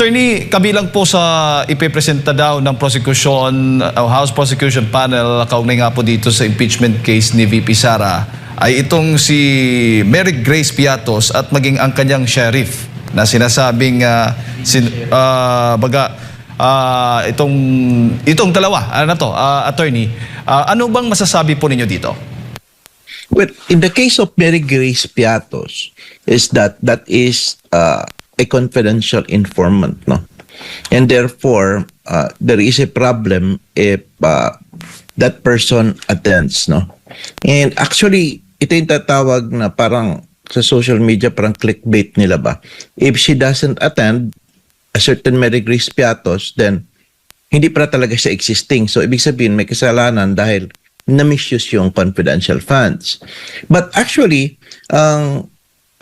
Attorney, kabilang po sa ipipresenta daw ng prosecution, House Prosecution Panel, kaugnay nga po dito sa impeachment case ni VP Sara, ay itong si Mary Grace Piatos at maging ang kanyang sheriff na sinasabing itong dalawa, attorney, ano bang masasabi po ninyo dito? Well, in the case of Mary Grace Piatos, is that is a confidential informant, no? And therefore, there is a problem if that person attends, no? And actually, ito yung tatawag na parang sa social media, parang clickbait nila ba? If she doesn't attend a certain Mary Grace Piatos, then hindi pa talaga siya existing. So, ibig sabihin, may kasalanan dahil na-misuse yung confidential funds. But actually,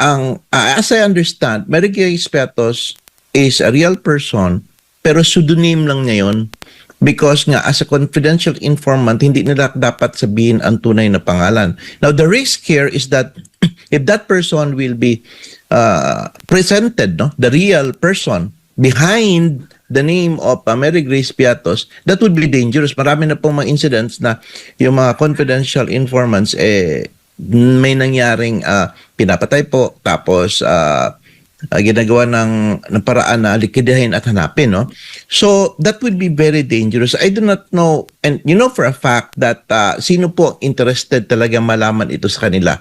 as I understand, Mary Grace Piatos is a real person, pero pseudonym lang niya yun because nga as a confidential informant, hindi nila dapat sabihin ang tunay na pangalan. Now, the risk here is that if that person will be presented, no, the real person behind the name of Mary Grace Piatos, that would be dangerous. Marami na pong mga incidents na yung mga confidential informants, may nangyaring pinapatay po, tapos ginagawa ng paraan na likidahin at hanapin, no? So, that would be very dangerous. I do not know, and you know for a fact that sino po interested talaga malaman ito sa kanila,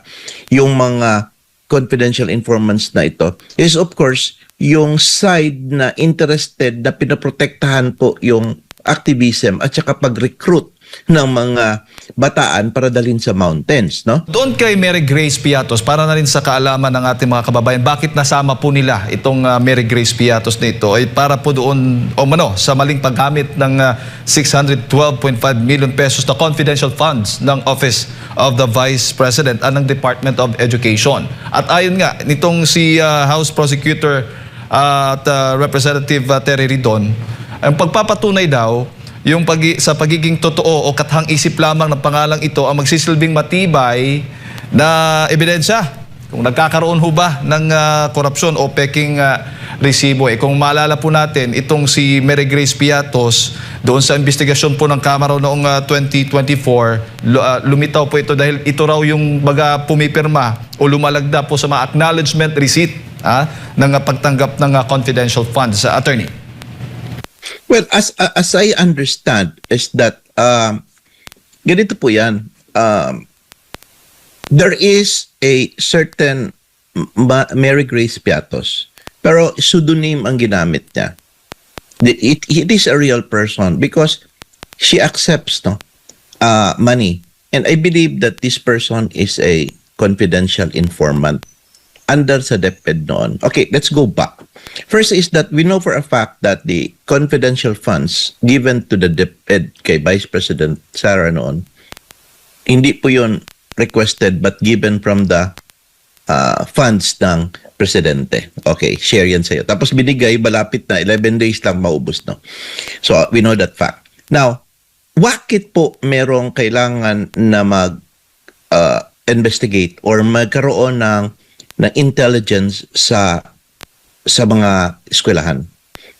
yung mga confidential informants na ito, is of course, yung side na interested na pinaprotektahan po yung activism at saka pag-recruit ng mga bataan para dalhin sa mountains, no? Doon kay Mary Grace Piatos, para na rin sa kaalaman ng ating mga kababayan, bakit nasama po nila itong Mary Grace Piatos na ito ay para po doon sa maling paggamit ng 612.5 million pesos na confidential funds ng Office of the Vice President at ng Department of Education. At ayon nga, nitong si House Prosecutor at Representative Terry Ridon, ang pagpapatunay daw yung sa pagiging totoo o kathang isip lamang ng pangalang ito ang magsisilbing matibay na ebidensya kung nagkakaroon ho ba ng korupsyon o peking resibo. Kung maalala po natin, itong si Mary Grace Piatos, doon sa investigasyon po ng Kamara noong 2024, lumitaw po ito dahil ito raw yung pumipirma o lumalagda po sa mga acknowledgement receipt ng pagtanggap ng confidential funds. Attorney. Well, as I understand is that ganito po yan. There is a certain Mary Grace Piatos, pero pseudonym ang ginamit niya. It is a real person because she accepts money. And I believe that this person is a confidential informant under sa DepEd noon. Okay, let's go back. First is that we know for a fact that the confidential funds given to the DepEd kay Vice President Sara noon, hindi po yun requested but given from the funds ng Presidente. Okay, share yan sa'yo. Tapos binigay, malapit na 11 days lang maubos, no? So, we know that fact. Now, bakit po merong kailangan na investigate or magkaroon ng intelligence sa mga eskwelahan?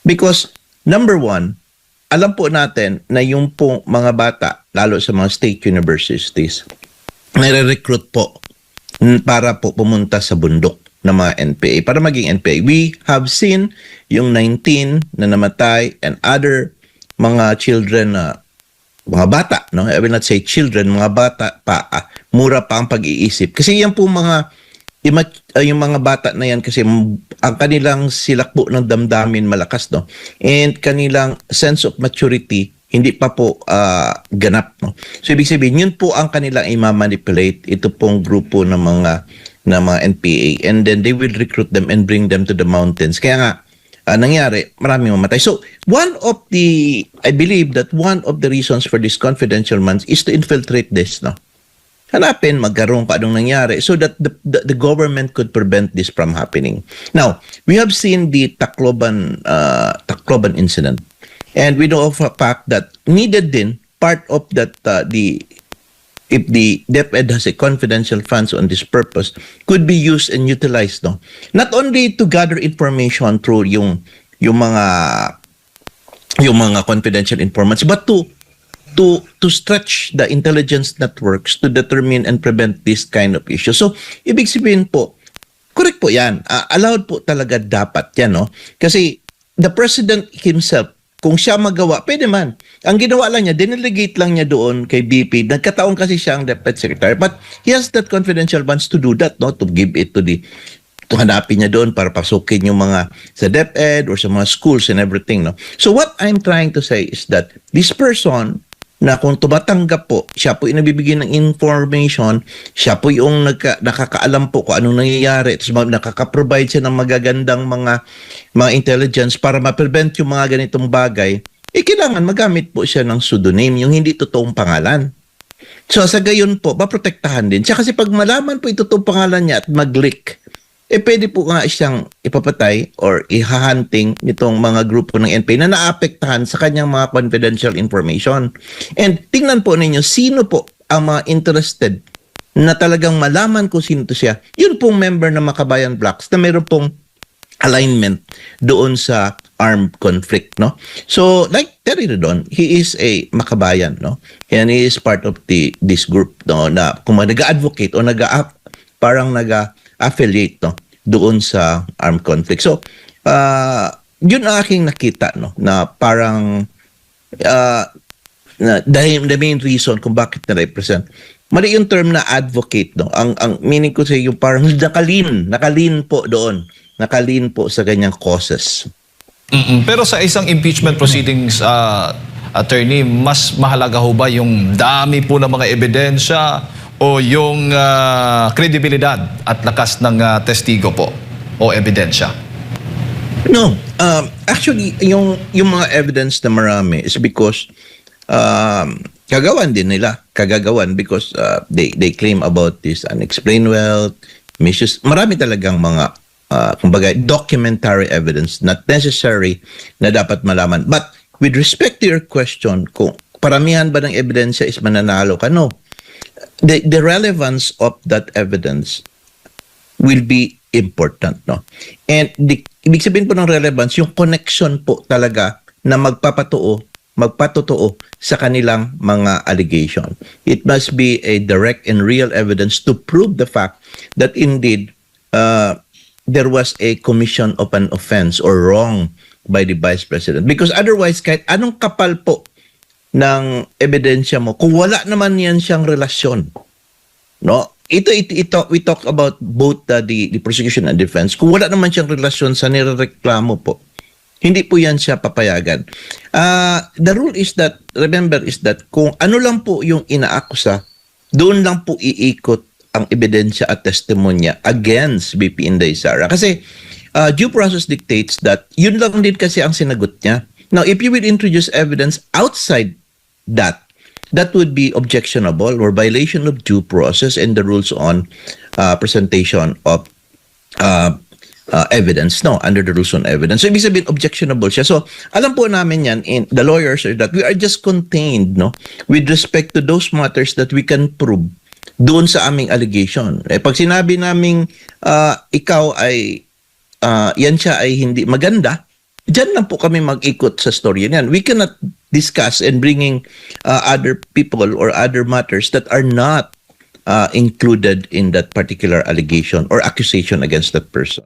Because number one, alam po natin na yung po mga bata, lalo sa mga state universities, nare-recruit po para po pumunta sa bundok ng mga NPA, para maging NPA. We have seen yung 19 na namatay and other mga children na mga bata, no? I will not say children, mga bata pa, mura pa ang pag-iisip. Kasi yan po yung mga bata na yan kasi ang kanilang silakbo ng damdamin malakas, no? And kanilang sense of maturity hindi pa po ganap, no? So ibig sabihin, yun po ang kanilang i-manipulate, ito pong grupo ng mga NPA, and then they will recruit them and bring them to the mountains. Kaya nga nangyari, maraming mamatay. So I believe that one of the reasons for this confidential funds is to infiltrate this, no? Hanapin, magkaroon pa anong nangyari so that the government could prevent this from happening. Now, we have seen the Tacloban incident. And we know of a fact that needed din part of that, if the DepEd has a confidential funds on this purpose, could be used and utilized, no? Not only to gather information through yung yung mga confidential informants, but to stretch the intelligence networks to determine and prevent this kind of issue. So, ibig sabihin po, correct po yan. Allowed po talaga dapat yan, no? Kasi the president himself, kung siya magawa, pwede man. Ang ginawa lang niya, dinelegate lang niya doon kay BP. Nagkataon kasi siya ang deputy secretary. But he has that confidential funds to do that, no? To give it to hanapin niya doon para pasukin yung mga sa DepEd or sa mga schools and everything, no? So what I'm trying to say is that this person na kung tumatanggap po, siya po yung nabibigyan ng information, siya po yung nakakaalam po kung anong nangyayari, tapos nakaka-provide siya ng magagandang mga intelligence para ma-prevent yung mga ganitong bagay, kailangan magamit po siya ng pseudonym, yung hindi totoong pangalan. So sa gayon po, maprotektahan din. Siya kasi pag malaman po ito totoong pangalan niya at mag-leak, pwede po nga siyang ipapatay or ihahunting nitong mga grupo ng NPA na naapektahan sa kanyang mga confidential information. And tingnan po ninyo, sino po ang mga interested na talagang malaman kung sino to siya. Yun pong member ng Makabayan Blocks na mayroon pong alignment doon sa armed conflict, no? So, like Terry Redon, he is a Makabayan, no? And he is part of this group, no? Na kung nag-advocate o affiliate, no, doon sa armed conflict. So, yun ang aking nakita, no, na parang the main reason kung bakit na-represent. Mali yung term na advocate, no. Ang meaning ko sa yung parang nakalin po doon. Nakalin po sa ganyang causes. Pero sa isang impeachment proceedings, attorney, mas mahalaga ho ba yung dami po ng mga ebidensya o yung kredibilidad at lakas ng testigo po o ebidensya? No. Actually, yung mga evidence na marami is because kagagawan din nila. Kagagawan because they claim about this unexplained wealth, misuse. Marami talagang mga kumbaga, documentary evidence, not necessary na dapat malaman. But with respect to your question, kung paramihan ba ng ebidensya is mananalo ka? No. The relevance of that evidence will be important, no? And ibig sabihin po ng relevance, yung connection po talaga na magpatotoo sa kanilang mga allegation. It must be a direct and real evidence to prove the fact that indeed there was a commission of an offense or wrong by the Vice President. Because otherwise, kahit anong kapal po ng ebidensya mo, kung wala naman yan siyang relasyon, no? Ito we talk about both the prosecution and defense. Kung wala naman siyang relasyon sa nirereklamo po, hindi po yan siya papayagan. The rule is that, remember, is that kung ano lang po yung inaakusa, doon lang po iikot ang ebidensya at testimonya against BP Inday Sara. Kasi due process dictates that yun lang din kasi ang sinagot niya. Now, if you will introduce evidence outside that would be objectionable or violation of due process and the rules on presentation of evidence, no, under the rules on evidence. So, ibig sabihin, objectionable siya. So, alam po namin yan, the lawyers are that we are just contained, no, with respect to those matters that we can prove doon sa aming allegation. Pag sinabi naming ikaw ay, yan siya ay hindi maganda, diyan lang po kami mag-ikot sa story niyan. We cannot discuss and bringing other people or other matters that are not included in that particular allegation or accusation against that person.